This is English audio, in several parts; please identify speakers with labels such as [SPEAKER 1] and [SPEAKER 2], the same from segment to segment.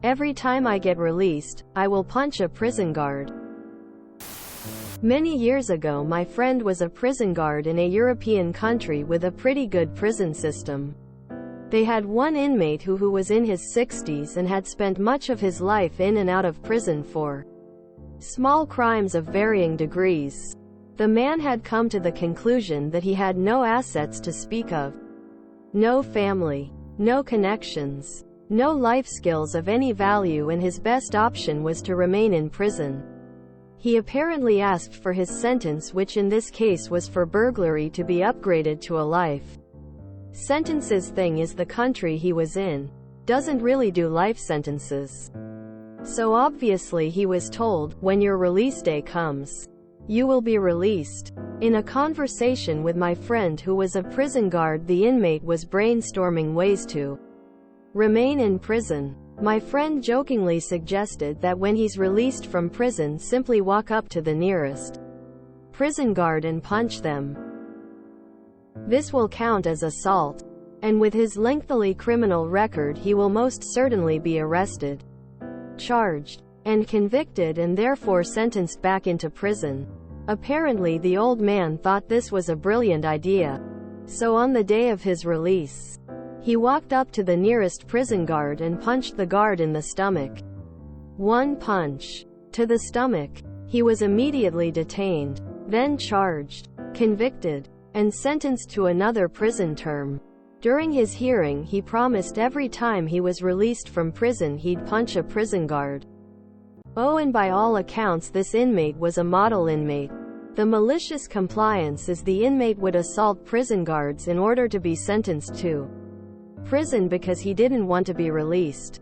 [SPEAKER 1] Every time I get released, I will punch a prison guard. Many years ago, my friend was a prison guard in a European country with a pretty good prison system. They had one inmate who was in his 60s and had spent much of his life in and out of prison for small crimes of varying degrees. The man had come to the conclusion that he had no assets to speak of. No family. No connections. No life skills of any value, and his best option was to remain in prison. He apparently asked for his sentence, which in this case was for burglary, to be upgraded to a life sentences. Thing is, the country he was in doesn't really do life sentences. So obviously he was told, when your release day comes, you will be released. In a conversation with my friend who was a prison guard, the inmate was brainstorming ways to remain in prison. My friend jokingly suggested that when he's released from prison, simply walk up to the nearest prison guard and punch them. This will count as assault. And with his lengthy criminal record, he will most certainly be arrested, charged, and convicted, and therefore sentenced back into prison. Apparently the old man thought this was a brilliant idea. So on the day of his release, he walked up to the nearest prison guard and punched the guard in the stomach. One punch to the stomach. He was immediately detained, then charged, convicted, and sentenced to another prison term. During his hearing, he promised every time he was released from prison he'd punch a prison guard. Oh, and by all accounts this inmate was a model inmate. The malicious compliance is the inmate would assault prison guards in order to be sentenced to prison because he didn't want to be released.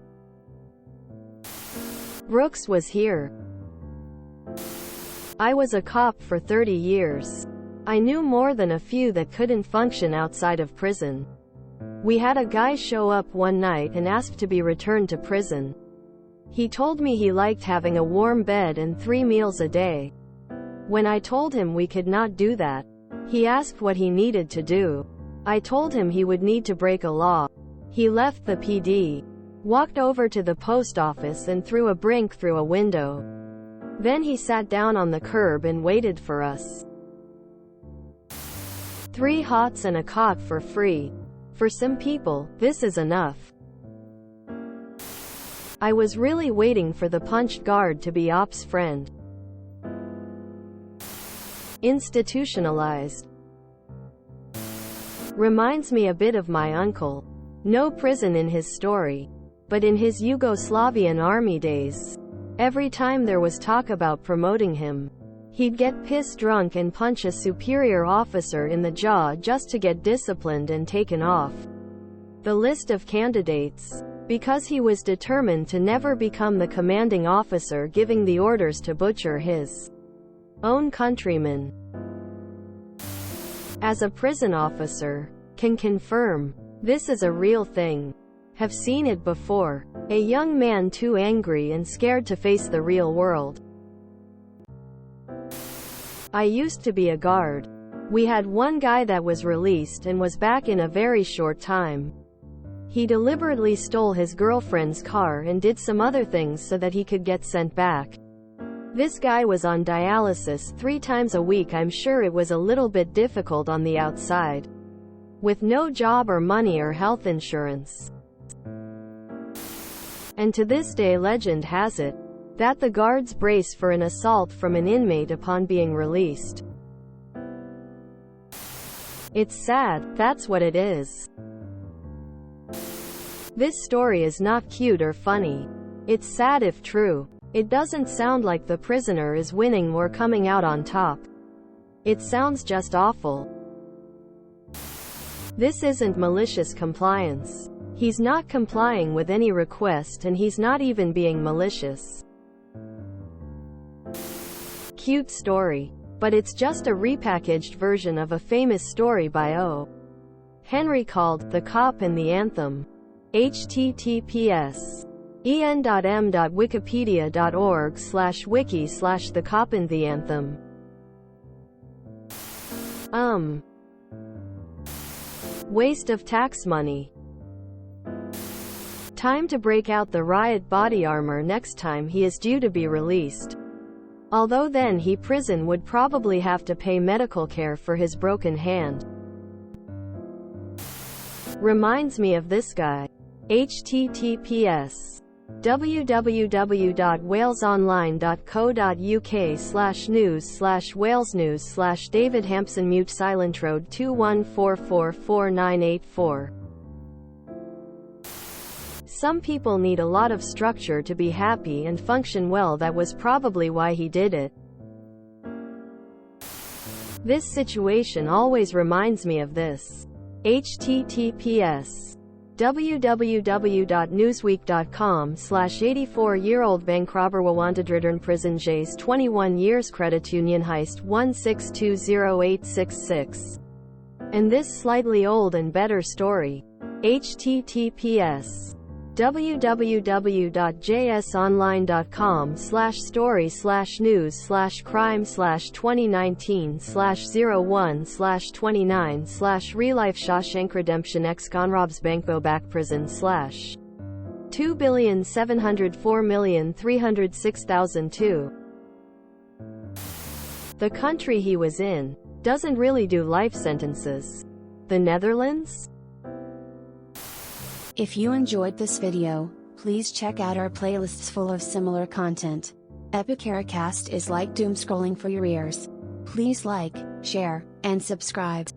[SPEAKER 1] Brooks was here. I was a cop for 30 years. I knew more than a few that couldn't function outside of prison. We had a guy show up one night and asked to be returned to prison. He told me he liked having a warm bed and 3 meals a day. When I told him we could not do that, he asked what he needed to do. I told him he would need to break a law. He left the PD, walked over to the post office and threw a drink through a window. Then he sat down on the curb and waited for us. 3 hots and a cot for free. For some people, this is enough. I was really waiting for the punched guard to be Op's friend. Institutionalized. Reminds me a bit of my uncle. No prison in his story, but in his Yugoslavian army days, every time there was talk about promoting him, he'd get pissed drunk and punch a superior officer in the jaw just to get disciplined and taken off the list of candidates, because he was determined to never become the commanding officer giving the orders to butcher his own countrymen. As a prison officer, can confirm, this is a real thing. Have seen it before. A young man too angry and scared to face the real world. I used to be a guard. We had one guy that was released and was back in a very short time. He deliberately stole his girlfriend's car and did some other things so that he could get sent back. This guy was on dialysis 3 times a week. I'm sure it was a little bit difficult on the outside, with no job or money or health insurance. And to this day, legend has it that the guards brace for an assault from an inmate upon being released. It's sad, that's what it is. This story is not cute or funny. It's sad if true. It doesn't sound like the prisoner is winning or coming out on top. It sounds just awful. This isn't malicious compliance. He's not complying with any request, and he's not even being malicious. Cute story. But it's just a repackaged version of a famous story by O. Henry called The Cop and the Anthem. https://en.m.wikipedia.org/wiki/The Cop and the Anthem. Waste of tax money. Time to break out the riot body armor next time he is due to be released. Although then prison would probably have to pay medical care for his broken hand. Reminds me of this guy. https www.walesonline.co.uk/news/walesnews/David Hampson mute silent road 21444984. Some people need a lot of structure to be happy and function well. That was probably why he did it. This situation always reminds me of this. https www.newsweek.com/84-year-old bankrobber Wawantadridern prison Jays 21 years credit union heist 1620866. And this slightly old and better story. https www.json.com/story/news/crime/2019/01/29/real-life Shawshank Redemption X Conrob's Bankbo back prison /2,704,306,002. The country he was in doesn't really do life sentences. The Netherlands?
[SPEAKER 2] If you enjoyed this video, please check out our playlists full of similar content. Epicaricast is like doom scrolling for your ears. Please like, share, and subscribe.